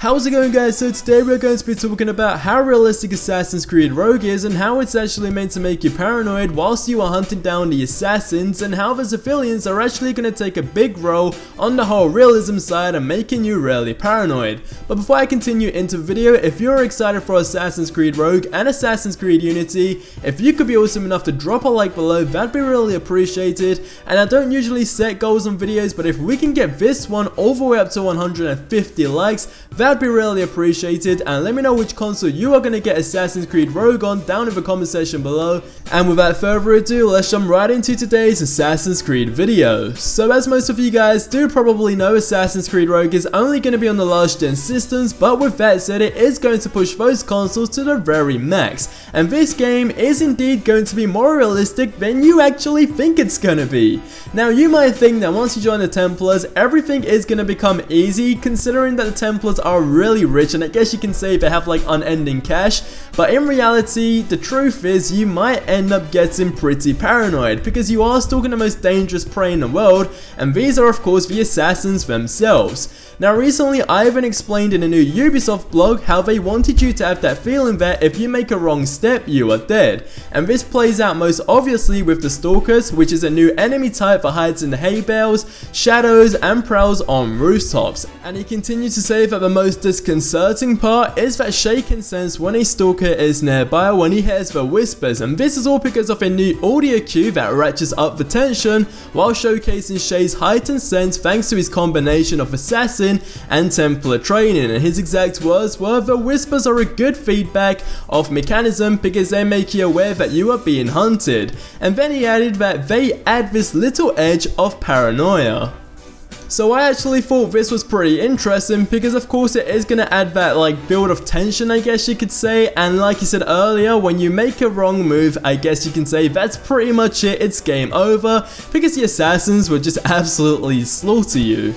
How's it going, guys? So today we're going to be talking about how realistic Assassin's Creed Rogue is and how it's actually meant to make you paranoid whilst you are hunting down the assassins, and how the civilians are actually going to take a big role on the whole realism side and making you really paranoid. But before I continue into the video, if you're excited for Assassin's Creed Rogue and Assassin's Creed Unity, if you could be awesome enough to drop a like below, that'd be really appreciated. And I don't usually set goals on videos, but if we can get this one all the way up to 150 likes, that'd be really appreciated. And let me know which console you are going to get Assassin's Creed Rogue on down in the comment section below. And without further ado, let's jump right into today's Assassin's Creed video. So as most of you guys do probably know, Assassin's Creed Rogue is only going to be on the last gen systems, but with that said, it is going to push those consoles to the very max. And this game is indeed going to be more realistic than you actually think it's going to be. Now you might think that once you join the Templars, everything is going to become easy, considering that the Templars are really rich, and I guess you can say they have like unending cash. But in reality, the truth is you might end up getting pretty paranoid, because you are stalking the most dangerous prey in the world, and these are of course the assassins themselves. Now recently Ivan explained in a new Ubisoft blog how they wanted you to have that feeling that if you make a wrong step, you are dead. And this plays out most obviously with the Stalkers, which is a new enemy type that hides in the hay bales, shadows and prowls on rooftops. And he continued to say that the most disconcerting part is that Shay can sense when a Stalker is nearby when he hears the whispers, and this is all because of a new audio cue that ratchets up the tension while showcasing Shay's heightened sense thanks to his combination of assassin and Templar training. And his exact words were, "The whispers are a good feedback of mechanism because they make you aware that you are being hunted." And then he added that they add this little edge of paranoia. So I actually thought this was pretty interesting, because of course it is going to add that like build of tension, I guess you could say. And like you said earlier, when you make a wrong move, I guess you can say that's pretty much it, it's game over, because the assassins would just absolutely slaughter you.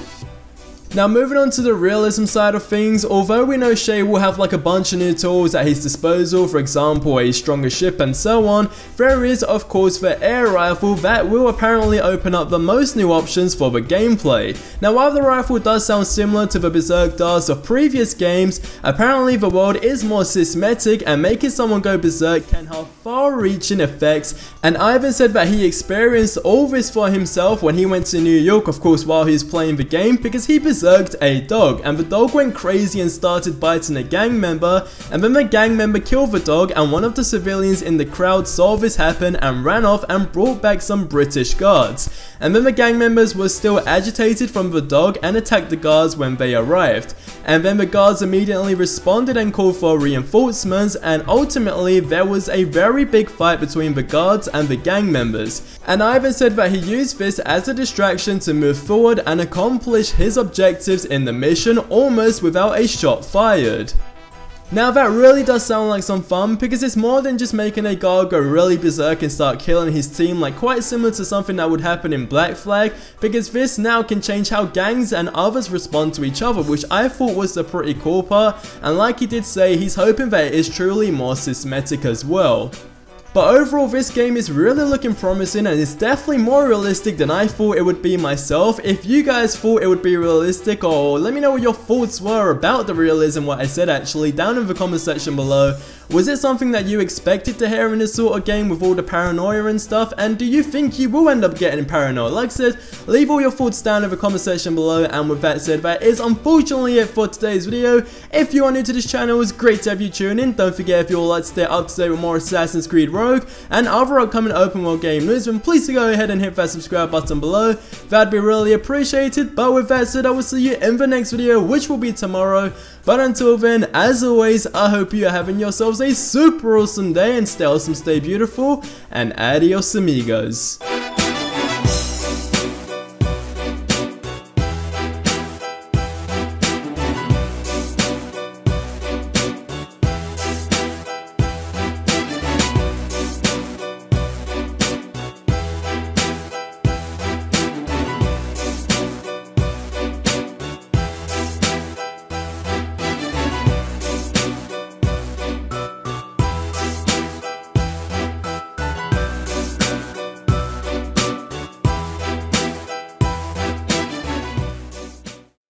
Now moving on to the realism side of things, although we know Shay will have like a bunch of new tools at his disposal, for example a stronger ship and so on, there is of course the air rifle that will apparently open up the most new options for the gameplay. Now while the rifle does sound similar to the berserk darts of previous games, apparently the world is more systematic, and making someone go berserk can have far-reaching effects. And Ivan said that he experienced all this for himself when he went to New York, of course while he was playing the game, because he berserked a dog, and the dog went crazy and started biting a gang member, and then the gang member killed the dog, and one of the civilians in the crowd saw this happen and ran off and brought back some British guards. And then the gang members were still agitated from the dog and attacked the guards when they arrived. And then the guards immediately responded and called for reinforcements, and ultimately there was a very big fight between the guards and the gang members. And Ivan said that he used this as a distraction to move forward and accomplish his objectives in the mission almost without a shot fired. Now that really does sound like some fun, because it's more than just making a guard go really berserk and start killing his team, like quite similar to something that would happen in Black Flag, because this now can change how gangs and others respond to each other, which I thought was the pretty cool part. And like he did say, he's hoping that it is truly more systematic as well. But overall this game is really looking promising, and it's definitely more realistic than I thought it would be myself. If you guys thought it would be realistic, or let me know what your thoughts were about the realism, what I said actually, down in the comment section below. Was it something that you expected to hear in this sort of game with all the paranoia and stuff? And do you think you will end up getting paranoid? Like I said, leave all your thoughts down in the comment section below. And with that said, that is unfortunately it for today's video. If you are new to this channel, it's great to have you tune in. Don't forget, if you would like to stay up to date with more Assassin's Creed Rogue and other upcoming open world game news, then please go ahead and hit that subscribe button below. That'd be really appreciated. But with that said, I will see you in the next video, which will be tomorrow. But until then, as always, I hope you are having yourselves a super awesome day, and stay awesome, stay beautiful, and adios amigos.